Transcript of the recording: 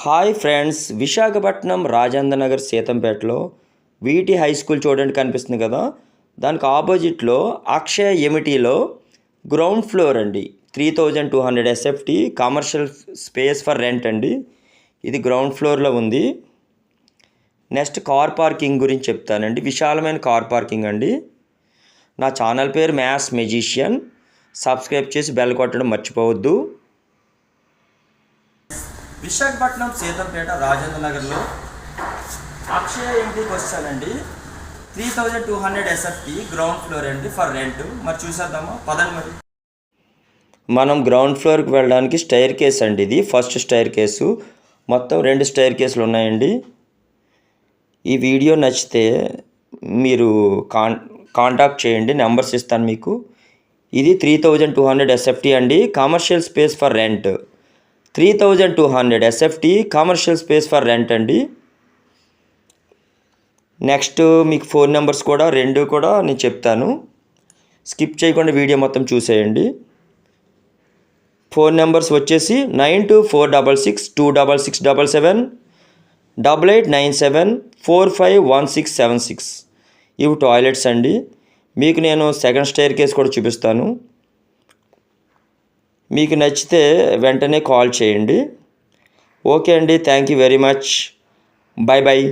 Hi friends, Visakhapatnam Rajendra Nagar సీతంపేటలో వీటి high school చూడండి కనిపిస్తుంది కదా. దానికి ఆపోజిట్లో అక్షయ ఎమిటీలో గ్రౌండ్ ఫ్లోర్ అండి. 3200 SFT commercial space for rent అండి. ఇది గ్రౌండ్ ఫ్లోర్లో ఉంది. నెక్స్ట్ కార్ పార్కింగ్ గురించి చెప్తానండి. విశాలమైన కార్ పార్కింగ్ అండి. నా ఛానల్ పేరు మ్యాథ్స్ మెజిషియన్. సబ్స్క్రైబ్ చేసి బెల్ కొట్టడం మర్చిపోవద్దు. విశాఖపట్నం సీతంపేట రాజేంద్ర నగర్లో అక్షయ ఎంటీకి వచ్చానండి. 3200 SFT గ్రౌండ్ ఫ్లోర్ అండి ఫర్ రెంట్. మరి చూసేద్దామా, పదండి. మరి మనం గ్రౌండ్ ఫ్లోర్కి వెళ్ళడానికి స్టైర్ కేస్ అండి. ఇది ఫస్ట్ స్టైర్ కేసు. మొత్తం 2 స్టైర్ కేసులు ఉన్నాయండి. ఈ వీడియో నచ్చితే మీరు కాంటాక్ట్ చేయండి, నెంబర్స్ ఇస్తాను మీకు. ఇది 3200 SFT అండి, commercial space for rent. 3200 SFT commercial space for rent అండి. నెక్స్ట్ మీకు ఫోన్ నెంబర్స్ కూడా 2 కూడా నేను చెప్తాను. స్కిప్ చేయకుండా వీడియో మొత్తం చూసేయండి. ఫోన్ నెంబర్స్ వచ్చేసి 9246626677, 8897451676. ఇవి టాయిలెట్స్ అండి. మీకు నేను సెకండ్ స్టైర్ కేస్ కూడా చూపిస్తాను. మీకు నచ్చితే వెంటనే కాల్ చేయండి. ఓకే అండి, thank you very much. Bye bye.